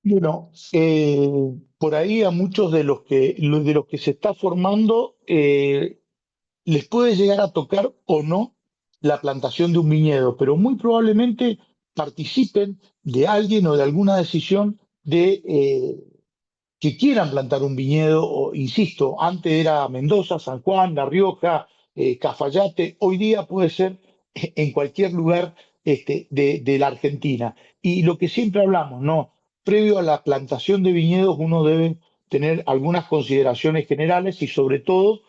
Bueno, por ahí a muchos de los que se está formando les puede llegar a tocar o no la plantación de un viñedo, pero muy probablemente participen de alguien o de alguna decisión que quieran plantar un viñedo, o, insisto, antes era Mendoza, San Juan, La Rioja, Cafayate, hoy día puede ser en cualquier lugar de la Argentina. Y lo que siempre hablamos, ¿no? Previo a la plantación de viñedos uno debe tener algunas consideraciones generales y sobre todo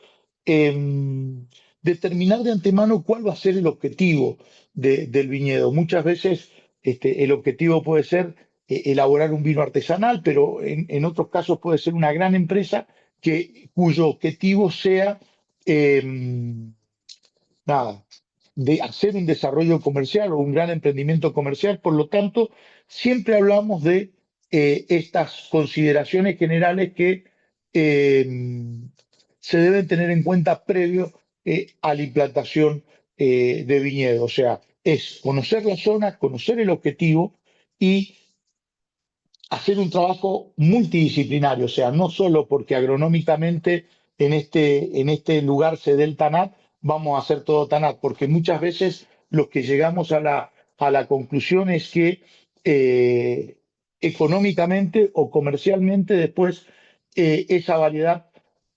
determinar de antemano cuál va a ser el objetivo del viñedo. Muchas veces el objetivo puede ser elaborar un vino artesanal, pero en otros casos puede ser una gran empresa cuyo objetivo sea eh, nada, de hacer un desarrollo comercial o un gran emprendimiento comercial. Por lo tanto, siempre hablamos de estas consideraciones generales que eh, se deben tener en cuenta previo a la implantación de viñedo. O sea, es conocer la zona, conocer el objetivo y hacer un trabajo multidisciplinario, o sea, no solo porque agronómicamente en este lugar se dé el TANAT, vamos a hacer todo TANAT, porque muchas veces los que llegamos a la conclusión es que económicamente o comercialmente después esa variedad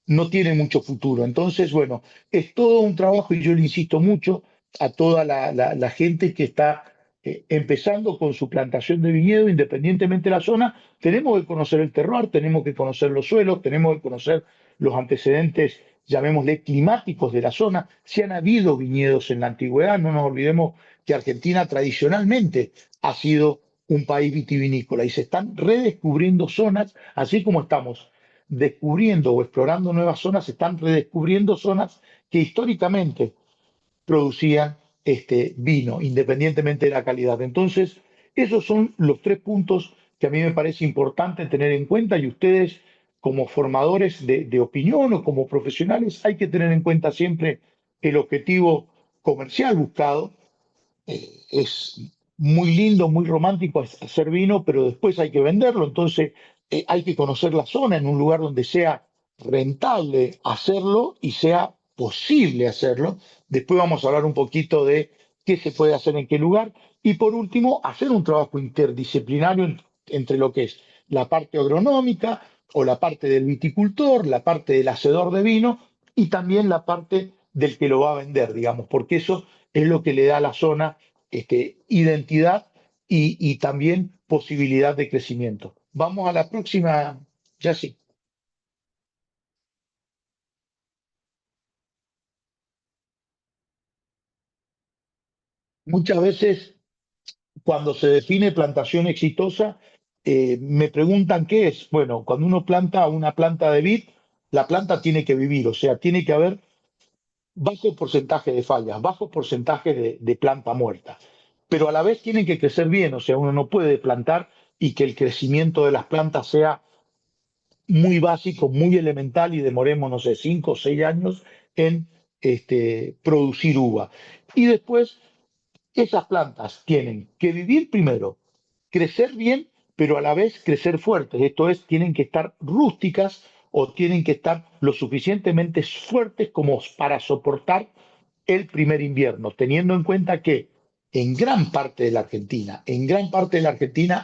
no tiene mucho futuro. Entonces, bueno, es todo un trabajo y yo le insisto mucho a toda la gente que está empezando con su plantación de viñedo, independientemente de la zona, tenemos que conocer el terroir, tenemos que conocer los suelos, tenemos que conocer los antecedentes, llamémosle, climáticos de la zona. Si han habido viñedos en la antigüedad, no nos olvidemos que Argentina tradicionalmente ha sido un país vitivinícola y se están redescubriendo zonas, así como estamos descubriendo o explorando nuevas zonas, se están redescubriendo zonas que históricamente producían vino, independientemente de la calidad. Entonces, esos son los tres puntos que a mí me parece importante tener en cuenta y ustedes como formadores de opinión o como profesionales hay que tener en cuenta siempre el objetivo comercial buscado. Es muy lindo, muy romántico hacer vino, pero después hay que venderlo, entonces hay que conocer la zona en un lugar donde sea rentable hacerlo y sea posible hacerlo. Después vamos a hablar un poquito de qué se puede hacer en qué lugar. Y por último, hacer un trabajo interdisciplinario entre lo que es la parte agronómica o la parte del viticultor, la parte del hacedor de vino y también la parte del que lo va a vender, digamos, porque eso es lo que le da a la zona identidad y también posibilidad de crecimiento. Vamos a la próxima, ya sí. Muchas veces cuando se define plantación exitosa, me preguntan qué es. Bueno, cuando uno planta una planta de vid, la planta tiene que vivir, o sea, tiene que haber bajo porcentaje de fallas, bajo porcentaje de planta muerta. Pero a la vez tienen que crecer bien, o sea, uno no puede plantar y que el crecimiento de las plantas sea muy básico, muy elemental y demoremos, no sé, 5 o 6 años en producir uva. Y después esas plantas tienen que vivir primero, crecer bien, pero a la vez crecer fuertes. Esto es, tienen que estar rústicas o tienen que estar lo suficientemente fuertes como para soportar el primer invierno, teniendo en cuenta que en gran parte de la Argentina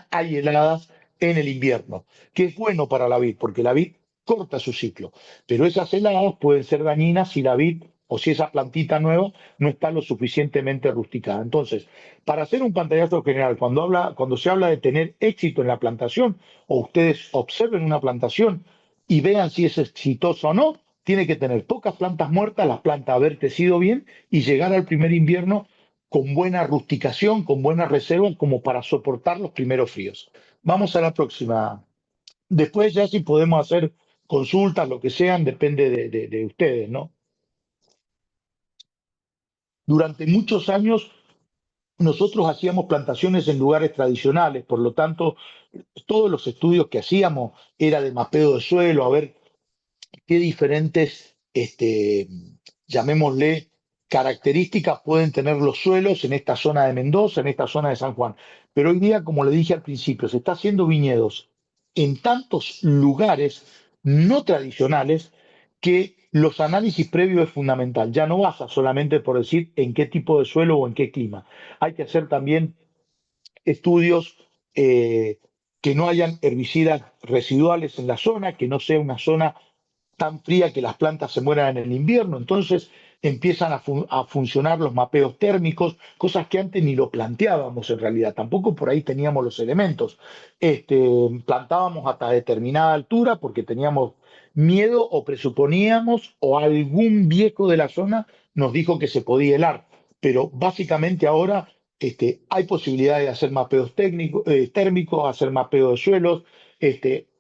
hay heladas en el invierno, que es bueno para la vid, porque la vid corta su ciclo, pero esas heladas pueden ser dañinas si la vid o si esa plantita nueva no está lo suficientemente rusticada. Entonces, para hacer un pantallazo general, cuando se habla de tener éxito en la plantación, o ustedes observen una plantación y vean si es exitoso o no, tiene que tener pocas plantas muertas, las plantas haber crecido bien y llegar al primer invierno con buena rusticación, con buena reserva, como para soportar los primeros fríos. Vamos a la próxima. Después ya si podemos hacer consultas, lo que sean, depende de ustedes, ¿no? Durante muchos años nosotros hacíamos plantaciones en lugares tradicionales, por lo tanto, todos los estudios que hacíamos era de mapeo de suelo, a ver qué diferentes, llamémosle, características pueden tener los suelos en esta zona de Mendoza, en esta zona de San Juan. Pero hoy día, como le dije al principio, se está haciendo viñedos en tantos lugares no tradicionales que los análisis previos es fundamental. Ya no basta solamente por decir en qué tipo de suelo o en qué clima. Hay que hacer también estudios que no hayan herbicidas residuales en la zona, que no sea una zona tan fría que las plantas se mueran en el invierno. Entonces empiezan a funcionar los mapeos térmicos, cosas que antes ni lo planteábamos en realidad, tampoco por ahí teníamos los elementos. Plantábamos hasta determinada altura porque teníamos miedo o presuponíamos o algún viejo de la zona nos dijo que se podía helar, pero básicamente ahora hay posibilidad de hacer mapeos térmicos, hacer mapeo de suelos,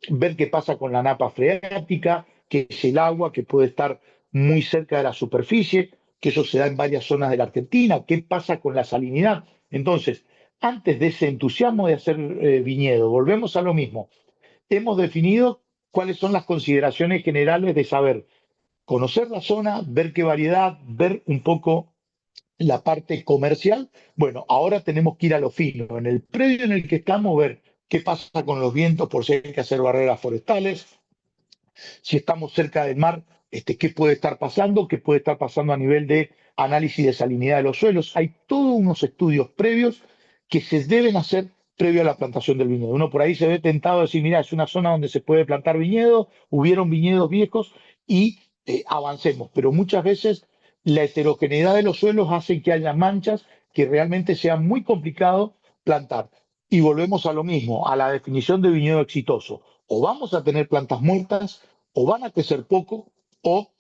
ver qué pasa con la napa freática, que es el agua que puede estar muy cerca de la superficie, que eso se da en varias zonas de la Argentina, qué pasa con la salinidad. Entonces, antes de ese entusiasmo de hacer viñedo, volvemos a lo mismo. Hemos definido cuáles son las consideraciones generales de saber conocer la zona, ver qué variedad, ver un poco la parte comercial. Bueno, ahora tenemos que ir a lo fino. En el predio en el que estamos, ver qué pasa con los vientos por si hay que hacer barreras forestales, si estamos cerca del mar, qué puede estar pasando, qué puede estar pasando a nivel de análisis de salinidad de los suelos. Hay todos unos estudios previos que se deben hacer previo a la plantación del viñedo. Uno por ahí se ve tentado a decir, mira, es una zona donde se puede plantar viñedo, hubieron viñedos viejos y avancemos, pero muchas veces la heterogeneidad de los suelos hace que haya manchas que realmente sea muy complicado plantar. Y volvemos a lo mismo, a la definición de viñedo exitoso. O vamos a tener plantas muertas o van a crecer poco o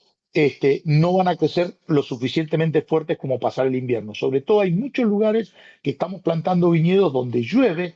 no van a crecer lo suficientemente fuertes como pasar el invierno. Sobre todo hay muchos lugares que estamos plantando viñedos donde llueve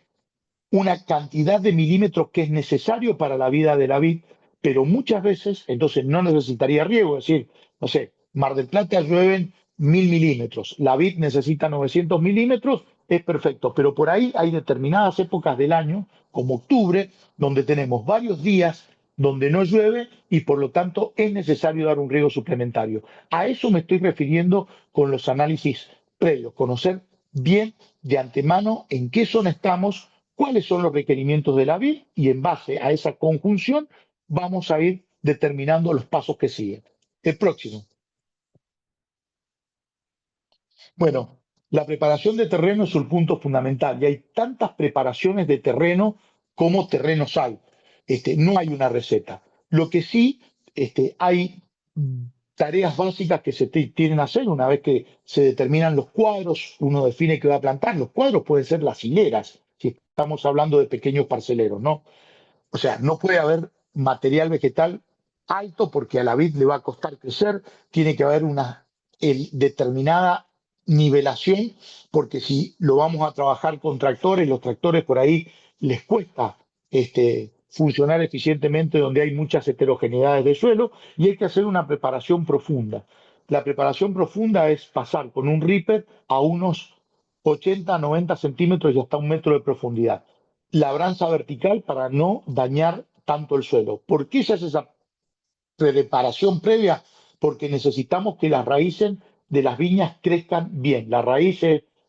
una cantidad de milímetros que es necesario para la vida de la vid, pero muchas veces entonces no necesitaría riego, es decir, no sé, Mar del Plata llueven 1000 milímetros, la vid necesita 900 milímetros, es perfecto, pero por ahí hay determinadas épocas del año, como octubre, donde tenemos varios días donde no llueve y por lo tanto es necesario dar un riego suplementario. A eso me estoy refiriendo con los análisis previos, conocer bien de antemano en qué zona estamos, cuáles son los requerimientos de la vid y en base a esa conjunción vamos a ir determinando los pasos que siguen. El próximo. Bueno, la preparación de terreno es un punto fundamental y hay tantas preparaciones de terreno como terrenos hay. No hay una receta. Lo que sí, hay tareas básicas que se tienen que hacer una vez que se determinan los cuadros, uno define que va a plantar. Los cuadros pueden ser las hileras, si estamos hablando de pequeños parceleros, ¿no? O sea, no puede haber material vegetal alto porque a la vid le va a costar crecer, tiene que haber una determinada nivelación, porque si lo vamos a trabajar con tractores, los tractores por ahí les cuesta funcionar eficientemente donde hay muchas heterogeneidades de suelo y hay que hacer una preparación profunda. La preparación profunda es pasar con un ripper a unos 80, 90 centímetros y hasta 1 metro de profundidad labranza vertical para no dañar tanto el suelo. ¿Por qué se hace esa preparación previa? Porque necesitamos que las raíces de las viñas crezcan bien. La raíz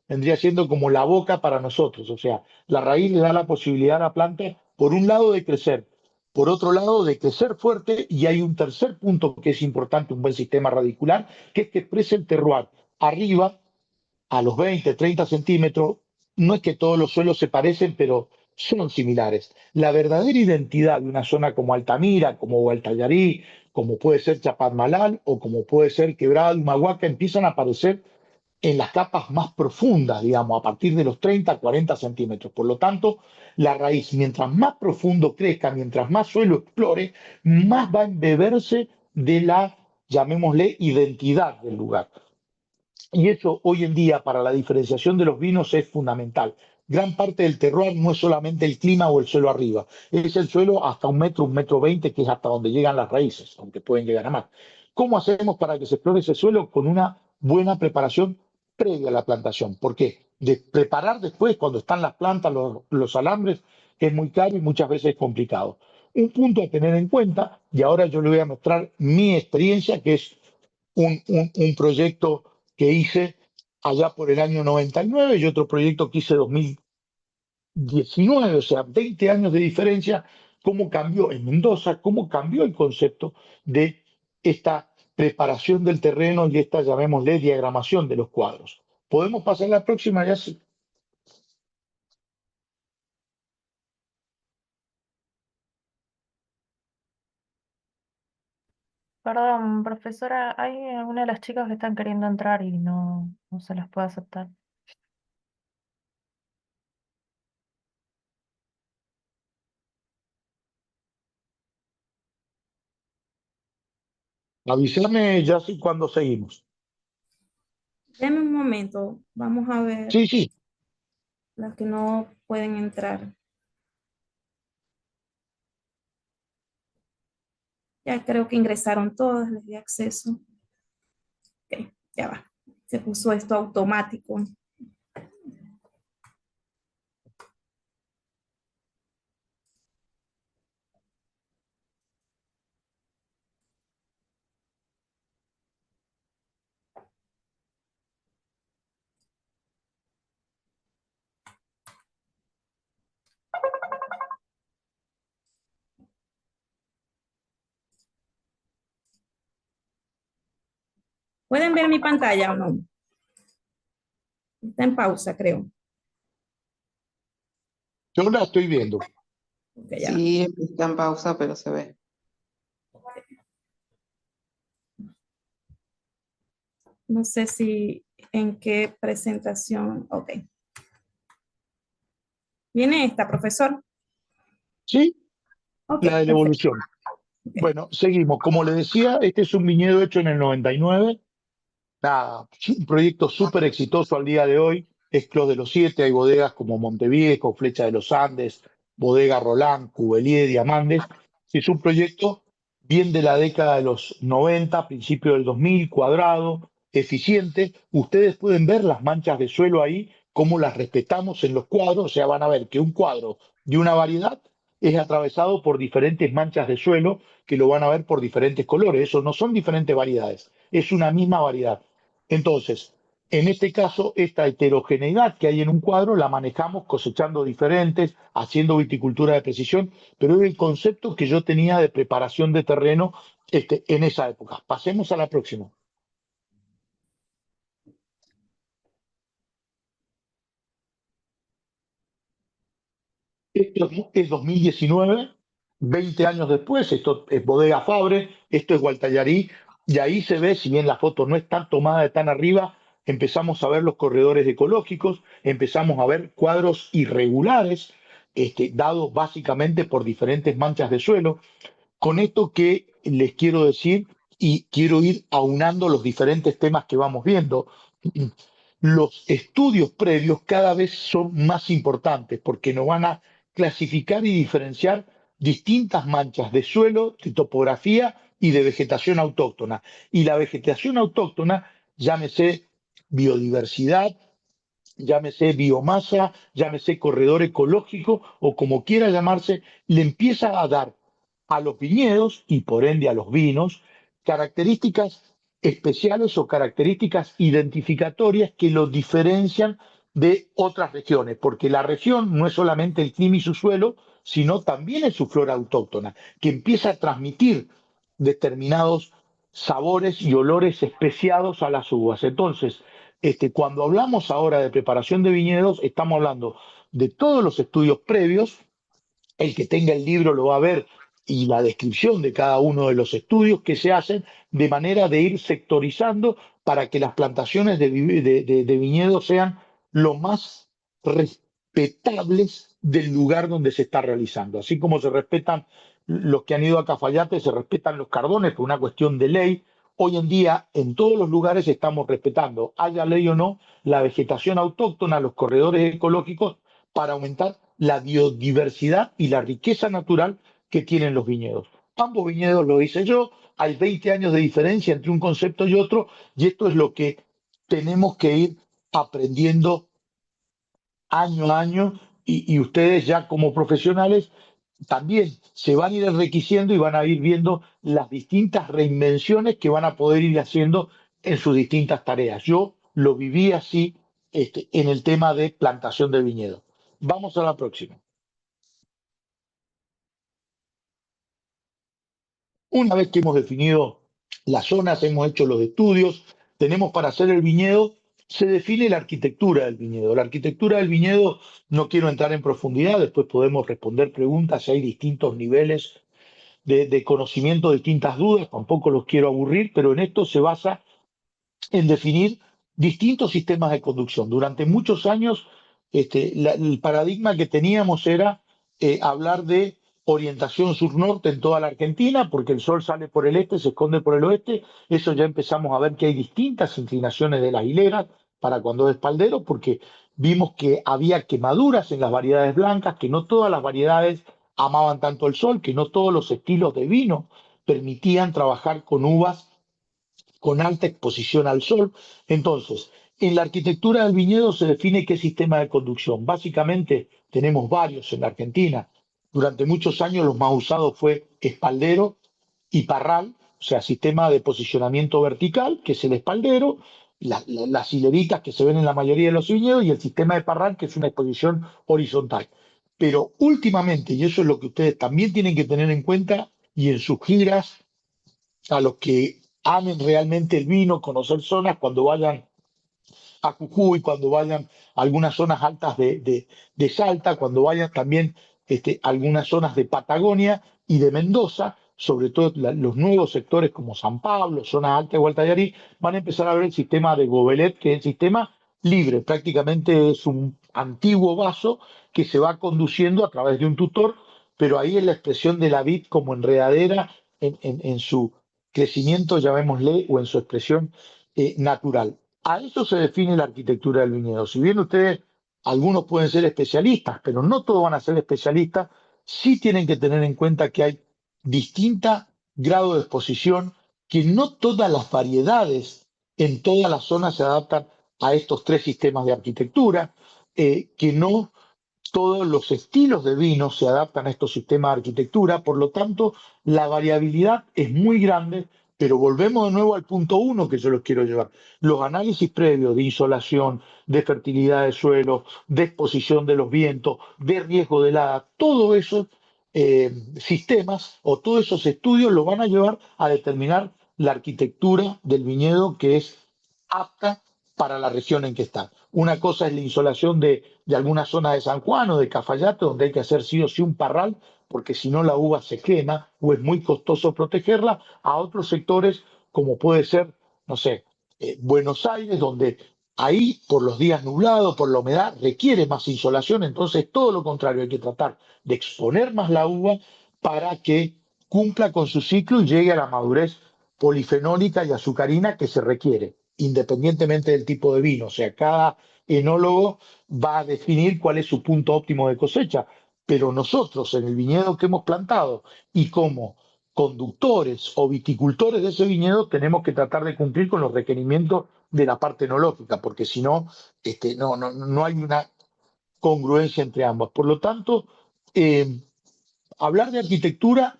vendría siendo como la boca para nosotros, o sea, la raíz le da la posibilidad a la planta, por un lado, de crecer, por otro lado, de crecer fuerte, y hay un tercer punto que es importante, un buen sistema radicular, que es que exprese el terroir. Arriba, a los 20, 30 centímetros, no es que todos los suelos se parecen, pero son similares. La verdadera identidad de una zona como Altamira, como Gualtallarí, como puede ser Chapadmalal o como puede ser Quebrada de Humahuaca, empiezan a aparecer en las capas más profundas, digamos, a partir de los 30, 40 centímetros. Por lo tanto, la raíz, mientras más profundo crezca, mientras más suelo explore, más va a embeberse de la, llamémosle, identidad del lugar. Y eso hoy en día para la diferenciación de los vinos es fundamental. Gran parte del terroir no es solamente el clima o el suelo arriba, es el suelo hasta 1 metro, 1 metro 20, que es hasta donde llegan las raíces, aunque pueden llegar a más. ¿Cómo hacemos para que se explore ese suelo? Con una buena preparación previa a la plantación. ¿Por qué? De preparar después, cuando están las plantas, los alambres, es muy caro y muchas veces es complicado. Un punto a tener en cuenta, y ahora yo le voy a mostrar mi experiencia, que es un proyecto que hice allá por el año 99 y otro proyecto que hice 2019, o sea, 20 años de diferencia cómo cambió en Mendoza, cómo cambió el concepto de esta preparación del terreno y esta, llamémosle, diagramación de los cuadros. ¿Podemos pasar a la próxima? Ya sí. Perdón, profesora, hay alguna de las chicas que están queriendo entrar y no se las puede aceptar. Avísame ya sí cuando seguimos. Deme un momento, vamos a ver Sí, sí. las que no pueden entrar. Ya creo que ingresaron todas, les di acceso. Ok, ya va. Se puso esto automático. ¿Pueden ver mi pantalla o no? Está en pausa, creo. Yo la estoy viendo. Ok, ya. Sí, está en pausa, pero se ve. No sé si en qué presentación. Ok. Viene esta, profesor. ¿Sí? Ok, La de la perfecto. evolución. Ok. Bueno, seguimos. Como le decía, este es un viñedo hecho en el 99. Nada, un proyecto súper exitoso al día de hoy. Es Clos de los Siete. Hay bodegas como Monteviejo, Flecha de los Andes, Bodega Roland, Cuvelier, Diamandes. Es un proyecto bien de la década de los 90, principio del 2000, cuadrado, eficiente. Ustedes pueden ver las manchas de suelo ahí, cómo las respetamos en los cuadros. O sea, van a ver que un cuadro de una variedad es atravesado por diferentes manchas de suelo que lo van a ver por diferentes colores. Eso no son diferentes variedades, es una misma variedad. Entonces, en este caso, esta heterogeneidad que hay en un cuadro la manejamos cosechando diferentes, haciendo viticultura de precisión, pero es el concepto que yo tenía de preparación de terreno en esa época. Pasemos a la próxima. Esto es 2019, 20 años después, esto es Bodega Fabre, esto es Gualtallarí, y ahí se ve, si bien la foto no está tomada de tan arriba, empezamos a ver los corredores ecológicos, empezamos a ver cuadros irregulares, dados básicamente por diferentes manchas de suelo. Con esto que les quiero decir, y quiero ir aunando los diferentes temas que vamos viendo, los estudios previos cada vez son más importantes porque nos van a clasificar y diferenciar distintas manchas de suelo, de topografía y de vegetación autóctona. Y la vegetación autóctona, llámese biodiversidad, llámese biomasa, llámese corredor ecológico o como quiera llamarse, le empieza a dar a los viñedos y por ende a los vinos características especiales o características identificatorias que los diferencian de otras regiones, porque la región no es solamente el clima y su suelo, sino también es su flora autóctona, que empieza a transmitir determinados sabores y olores especiados a las uvas. Entonces, cuando hablamos ahora de preparación de viñedos, estamos hablando de todos los estudios previos. El que tenga el libro lo va a ver y la descripción de cada uno de los estudios que se hacen de manera de ir sectorizando para que las plantaciones de viñedos sean lo más respetables del lugar donde se está realizando. Así como se respetan los que han ido a Cafayate, se respetan los cardones por una cuestión de ley. Hoy en día, en todos los lugares estamos respetando, haya ley o no, la vegetación autóctona, los corredores ecológicos, para aumentar la biodiversidad y la riqueza natural que tienen los viñedos. Ambos viñedos lo hice yo, hay 20 años de diferencia entre un concepto y otro, y esto es lo que tenemos que ir aprendiendo año a año, y ustedes ya como profesionales también se van a ir enriqueciendo y van a ir viendo las distintas reinvenciones que van a poder ir haciendo en sus distintas tareas. Yo lo viví así en el tema de plantación de viñedo. Vamos a la próxima. Una vez que hemos definido las zonas, hemos hecho los estudios, tenemos para hacer el viñedo, se define la arquitectura del viñedo. La arquitectura del viñedo, no quiero entrar en profundidad, después podemos responder preguntas, hay distintos niveles de conocimiento, distintas dudas, tampoco los quiero aburrir, pero en esto se basa en definir distintos sistemas de conducción. Durante muchos años, el paradigma que teníamos era hablar de orientación sur-norte en toda la Argentina, porque el sol sale por el este, se esconde por el oeste. Eso ya empezamos a ver que hay distintas inclinaciones de las hileras para cuando es espaldero, porque vimos que había quemaduras en las variedades blancas, que no todas las variedades amaban tanto el sol, que no todos los estilos de vino permitían trabajar con uvas con alta exposición al sol. Entonces, en la arquitectura del viñedo se define qué sistema de conducción. Básicamente tenemos varios en la Argentina. Durante muchos años los más usados fue espaldero y parral, o sea, sistema de posicionamiento vertical, que es el espaldero, las hileritas que se ven en la mayoría de los viñedos y el sistema de parral, que es una exposición horizontal. Pero últimamente, y eso es lo que ustedes también tienen que tener en cuenta, y en sus giras a los que amen realmente el vino, conocer zonas, cuando vayan a Jujuy, cuando vayan a algunas zonas altas de Salta, cuando vayan también a algunas zonas de Patagonia y de Mendoza, sobre todo los nuevos sectores como San Pablo, zona alta de Gualtallarí, van a empezar a ver el sistema de Gobelet, que es el sistema libre, prácticamente es un antiguo vaso que se va conduciendo a través de un tutor, pero ahí es la expresión de la vid como enredadera en su crecimiento, llamémosle, o en su expresión natural. A eso se define la arquitectura del viñedo. Si bien ustedes, algunos pueden ser especialistas, pero no todos van a ser especialistas, sí tienen que tener en cuenta que hay distinta grado de exposición, que no todas las variedades en todas las zonas se adaptan a estos tres sistemas de arquitectura, que no todos los estilos de vino se adaptan a estos sistemas de arquitectura, por lo tanto, la variabilidad es muy grande, pero volvemos de nuevo al punto uno que yo los quiero llevar. Los análisis previos de insolación, de fertilidad de suelo, de exposición de los vientos, de riesgo de helada, todos esos sistemas o todos esos estudios lo van a llevar a determinar la arquitectura del viñedo que es apta para la región en que está. Una cosa es la insolación de algunas zonas de San Juan o de Cafayate, donde hay que hacer sí o sí un parral, porque si no la uva se quema o es muy costoso protegerla, a otros sectores como puede ser, no sé, Buenos Aires, donde ahí por los días nublados, por la humedad, requiere más insolación, entonces todo lo contrario, hay que tratar de exponer más la uva para que cumpla con su ciclo y llegue a la madurez polifenólica y azucarina que se requiere, independientemente del tipo de vino. O sea, cada enólogo va a definir cuál es su punto óptimo de cosecha, pero nosotros en el viñedo que hemos plantado y como conductores o viticultores de ese viñedo tenemos que tratar de cumplir con los requerimientos de la parte enológica, porque si no, no hay una congruencia entre ambas. Por lo tanto, eh, hablar de arquitectura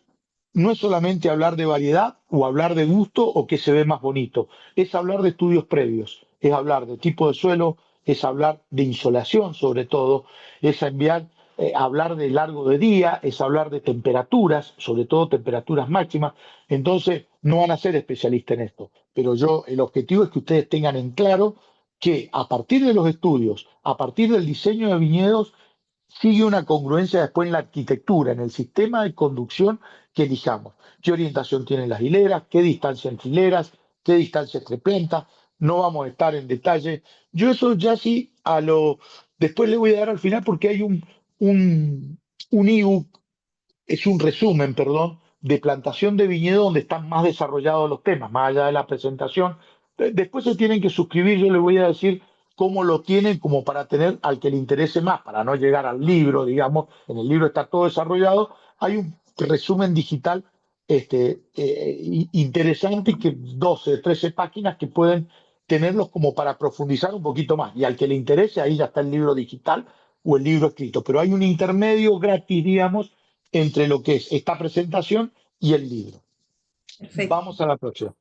no es solamente hablar de variedad o hablar de gusto o que se ve más bonito, es hablar de estudios previos, es hablar de tipo de suelo, es hablar de insolación sobre todo, es hablar de largo de día, es hablar de temperaturas, sobre todo temperaturas máximas. Entonces, no van a ser especialistas en esto, pero el objetivo es que ustedes tengan en claro que a partir de los estudios, a partir del diseño de viñedos, sigue una congruencia después en la arquitectura, en el sistema de conducción que elijamos. ¿Qué orientación tienen las hileras? ¿Qué distancia entre hileras? ¿Qué distancia entre plantas? No vamos a estar en detalle. Yo eso ya sí después le voy a dar al final porque hay un ebook, es un resumen, perdón, de plantación de viñedo donde están más desarrollados los temas, más allá de la presentación. Después se tienen que suscribir, yo les voy a decir cómo lo tienen como para tener al que le interese más, para no llegar al libro, digamos, en el libro está todo desarrollado, hay un resumen digital interesante, que 12, 13 páginas que pueden tenerlos como para profundizar un poquito más. Y al que le interese, ahí ya está el libro digital o el libro escrito. Pero hay un intermedio gratis, digamos, entre lo que es esta presentación y el libro. Perfecto. Vamos a la próxima.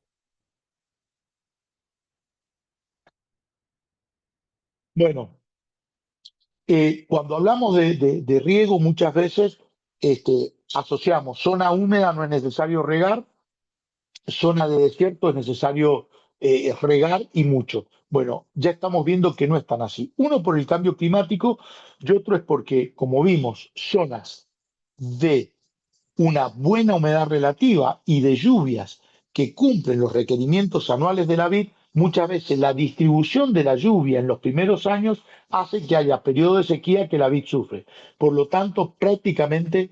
Bueno, cuando hablamos de riego, muchas veces asociamos zona húmeda, no es necesario regar, zona de desierto es necesario regar y mucho. Bueno, ya estamos viendo que no es tan así. Uno por el cambio climático y otro es porque, como vimos, zonas de una buena humedad relativa y de lluvias que cumplen los requerimientos anuales de la vid, muchas veces la distribución de la lluvia en los primeros años hace que haya periodos de sequía que la vid sufre. Por lo tanto, prácticamente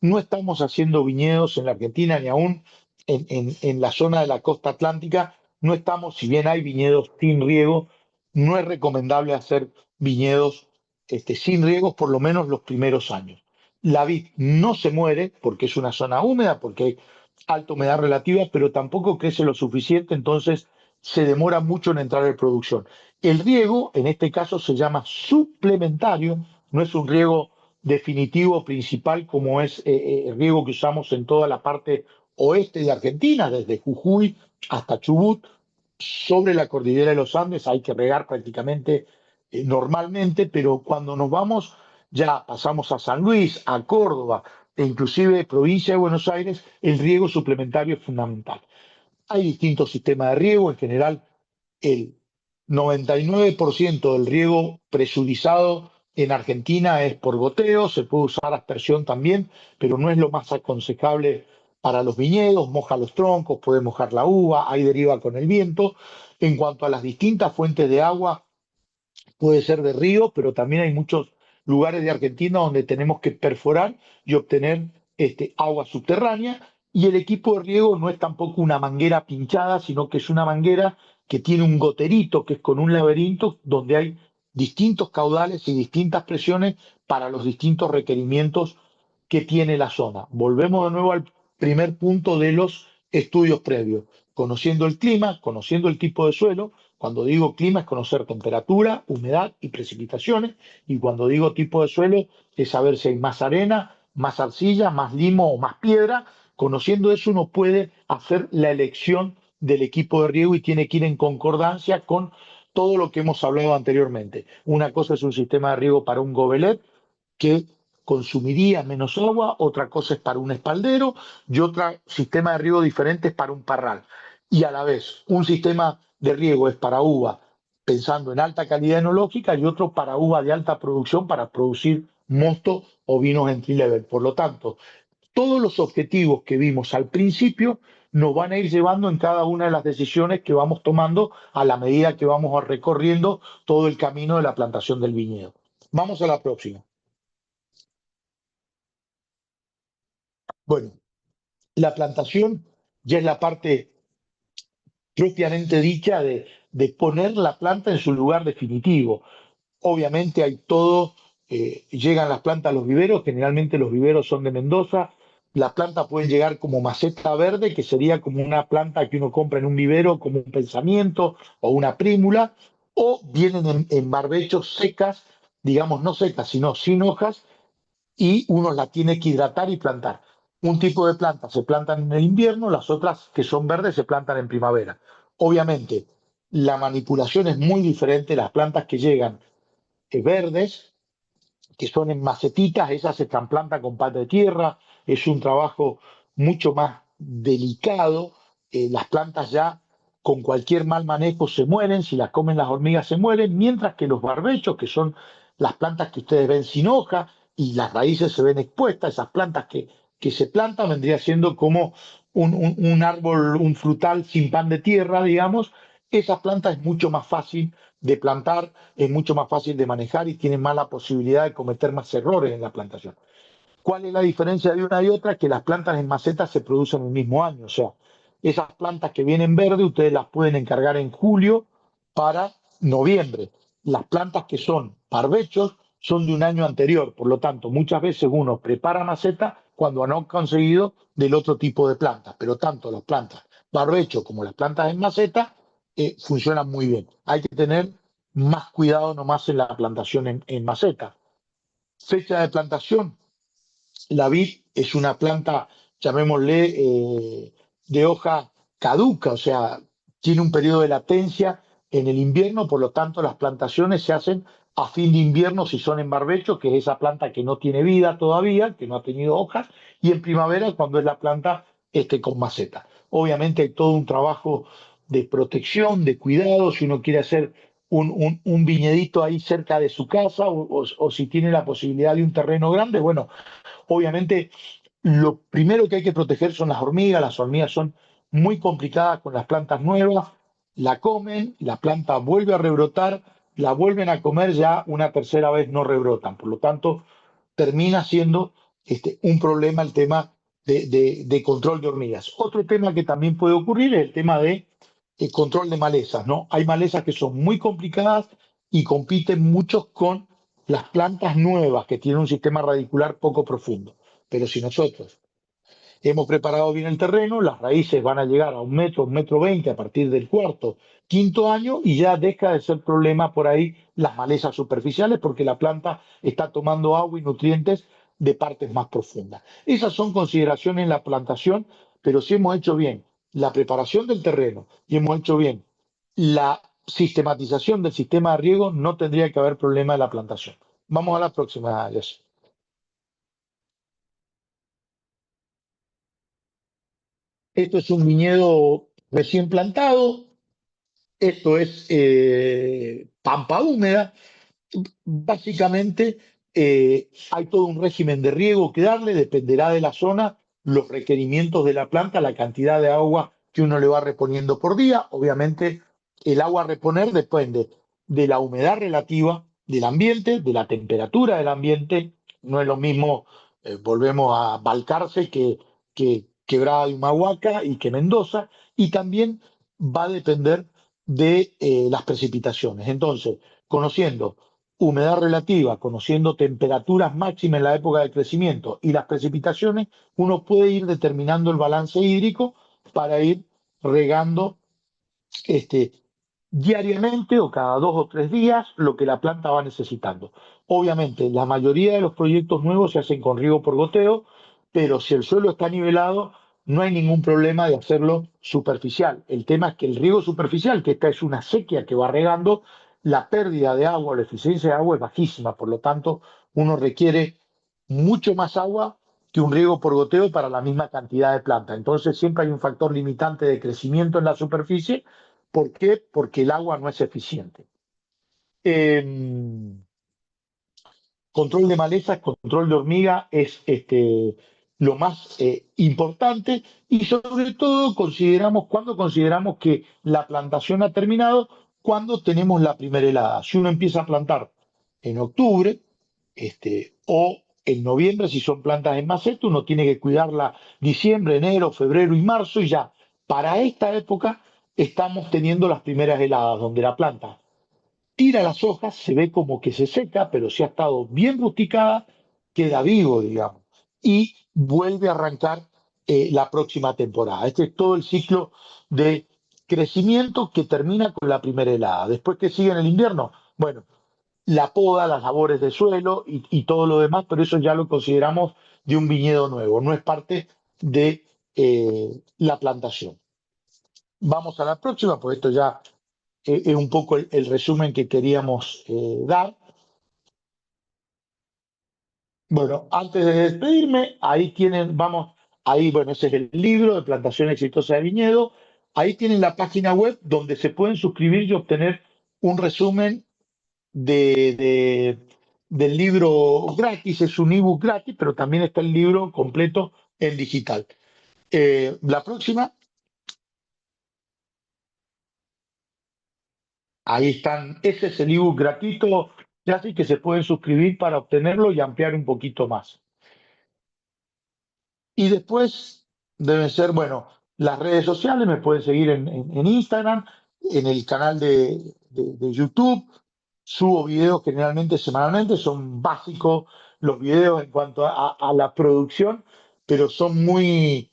no estamos haciendo viñedos en la Argentina ni aún en la zona de la costa atlántica. No estamos, si bien hay viñedos sin riego, no es recomendable hacer viñedos sin riegos por lo menos los primeros años. La vid no se muere porque es una zona húmeda, porque hay alta humedad relativa, pero tampoco crece lo suficiente, entonces se demora mucho en entrar en producción. El riego, en este caso, se llama suplementario, no es un riego definitivo principal como es el riego que usamos en toda la parte oeste de Argentina, desde Jujuy hasta Chubut, sobre la cordillera de los Andes hay que regar prácticamente normalmente, pero cuando nos vamos ya pasamos a San Luis, a Córdoba e inclusive provincia de Buenos Aires, el riego suplementario es fundamental. Hay distintos sistemas de riego, en general el 99% del riego presurizado en Argentina es por goteo, se puede usar aspersión también, pero no es lo más aconsejable para los viñedos, moja los troncos, puede mojar la uva, hay deriva con el viento. En cuanto a las distintas fuentes de agua, puede ser de río, pero también hay muchos lugares de Argentina donde tenemos que perforar y obtener agua subterránea. Y el equipo de riego no es tampoco una manguera pinchada, sino que es una manguera que tiene un goterito, que es con un laberinto donde hay distintos caudales y distintas presiones para los distintos requerimientos que tiene la zona. Volvemos de nuevo al primer punto de los estudios previos, conociendo el clima, conociendo el tipo de suelo. Cuando digo clima es conocer temperatura, humedad y precipitaciones. Y cuando digo tipo de suelo es saber si hay más arena, más arcilla, más limo o más piedra. Conociendo eso uno puede hacer la elección del equipo de riego y tiene que ir en concordancia con todo lo que hemos hablado anteriormente. Una cosa es un sistema de riego para un gobelet que consumiría menos agua, otra cosa es para un espaldero y otro sistema de riego diferente es para un parral. Y a la vez, un sistema de riego es para uva pensando en alta calidad enológica y otro para uva de alta producción para producir mosto o vinos entry level. Por lo tanto, todos los objetivos que vimos al principio nos van a ir llevando en cada una de las decisiones que vamos tomando a la medida que vamos recorriendo todo el camino de la plantación del viñedo. Vamos a la próxima. Bueno, la plantación ya es la parte propiamente dicha de poner la planta en su lugar definitivo. Obviamente hay todo, llegan las plantas a los viveros, generalmente los viveros son de Mendoza, la planta puede llegar como maceta verde, que sería como una planta que uno compra en un vivero, como un pensamiento o una prímula, o vienen en barbechos secas, digamos no secas, sino sin hojas, y uno la tiene que hidratar y plantar. Un tipo de plantas se plantan en el invierno, las otras que son verdes se plantan en primavera. Obviamente, la manipulación es muy diferente, las plantas que llegan verdes, que son en macetitas, esas se trasplantan con pata de tierra, es un trabajo mucho más delicado, las plantas ya con cualquier mal manejo se mueren, si las comen las hormigas se mueren, mientras que los barbechos, que son las plantas que ustedes ven sin hoja y las raíces se ven expuestas, esas plantas que se plantan vendría siendo como un árbol, un frutal sin pan de tierra, digamos, esas plantas es mucho más fácil de plantar, es mucho más fácil de manejar y tienen más la posibilidad de cometer más errores en la plantación. ¿Cuál es la diferencia de una y otra? Que las plantas en macetas se producen el mismo año. O sea, esas plantas que vienen verde, ustedes las pueden encargar en julio para noviembre. Las plantas que son barbechos son de un año anterior. Por lo tanto, muchas veces uno prepara maceta cuando no ha conseguido del otro tipo de plantas. Pero tanto las plantas barbecho como las plantas en maceta funcionan muy bien. Hay que tener más cuidado nomás en la plantación en maceta. Fecha de plantación, la vid es una planta, llamémosle, de hoja caduca, o sea, tiene un periodo de latencia en el invierno, por lo tanto las plantaciones se hacen a fin de invierno si son en barbecho, que es esa planta que no tiene vida todavía, que no ha tenido hojas, y en primavera cuando es la planta con maceta. Obviamente hay todo un trabajo de protección, de cuidado, si uno quiere hacer un viñedito ahí cerca de su casa o si tiene la posibilidad de un terreno grande, bueno, obviamente lo primero que hay que proteger son las hormigas son muy complicadas con las plantas nuevas, la comen, la planta vuelve a rebrotar, la vuelven a comer, ya una tercera vez no rebrotan, por lo tanto termina siendo un problema el tema de control de hormigas. Otro tema que también puede ocurrir es el tema de control de malezas, ¿no? Hay malezas que son muy complicadas y compiten mucho con las plantas nuevas que tienen un sistema radicular poco profundo. Pero si nosotros hemos preparado bien el terreno, las raíces van a llegar a 1 metro, 1,20 m a partir del cuarto, quinto año y ya deja de ser problema por ahí las malezas superficiales porque la planta está tomando agua y nutrientes de partes más profundas. Esas son consideraciones en la plantación, pero si hemos hecho bien la preparación del terreno y hemos hecho bien la sistematización del sistema de riego, no tendría que haber problema en la plantación. Vamos a la próxima, Jess. Esto es un viñedo recién plantado, esto es pampa húmeda. Básicamente hay todo un régimen de riego que darle, dependerá de la zona, los requerimientos de la planta, la cantidad de agua que uno le va reponiendo por día. Obviamente el agua a reponer depende de la humedad relativa del ambiente, de la temperatura del ambiente. No es lo mismo, volvemos a Balcarce que Quebrada de Humahuaca y que Mendoza, y también va a depender de las precipitaciones. Entonces, conociendo humedad relativa, conociendo temperaturas máximas en la época de crecimiento y las precipitaciones, uno puede ir determinando el balance hídrico para ir regando este, diariamente o cada 2 o 3 días lo que la planta va necesitando. Obviamente, la mayoría de los proyectos nuevos se hacen con riego por goteo, pero si el suelo está nivelado, no hay ningún problema de hacerlo superficial. El tema es que el riego superficial, que esta es una sequía que va regando, la pérdida de agua, la eficiencia de agua es bajísima, por lo tanto, uno requiere mucho más agua que un riego por goteo para la misma cantidad de planta. Entonces siempre hay un factor limitante de crecimiento en la superficie. ¿Por qué? Porque el agua no es eficiente. Control de malezas, control de hormiga es lo más importante y sobre todo cuando consideramos que la plantación ha terminado, cuando tenemos la primera helada. Si uno empieza a plantar en octubre o en noviembre, si son plantas en maceta, uno tiene que cuidarla diciembre, enero, febrero y marzo y ya. Para esta época estamos teniendo las primeras heladas, donde la planta tira las hojas, se ve como que se seca, pero si ha estado bien rusticada, queda vivo, digamos, y vuelve a arrancar la próxima temporada. Este es todo el ciclo de crecimiento que termina con la primera helada. Después que sigue en el invierno, bueno, la poda, las labores de suelo y todo lo demás, pero eso ya lo consideramos de un viñedo nuevo, no es parte de la plantación. Vamos a la próxima, pues esto ya es un poco el resumen que queríamos dar. Bueno, antes de despedirme, ahí tienen, bueno, ese es el libro de Plantación Exitosa de Viñedo. Ahí tienen la página web donde se pueden suscribir y obtener un resumen del libro gratis. Es un ebook gratis, pero también está el libro completo en digital. La próxima. Ahí están, ese es el ebook gratuito, ya sí que se pueden suscribir para obtenerlo y ampliar un poquito más. Y después deben ser, bueno, las redes sociales, me pueden seguir en Instagram, en el canal de YouTube. Subo videos generalmente semanalmente, son básicos los videos en cuanto a la producción, pero son muy,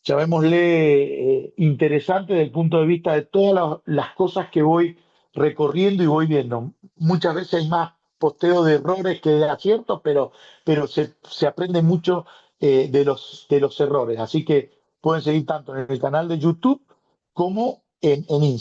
llamémosle, interesante desde el punto de vista de todas las cosas que voy recorriendo y voy viendo. Muchas veces hay más posteo de errores que de aciertos, pero se aprende mucho de los errores. Así que pueden seguir tanto en el canal de YouTube como en Instagram.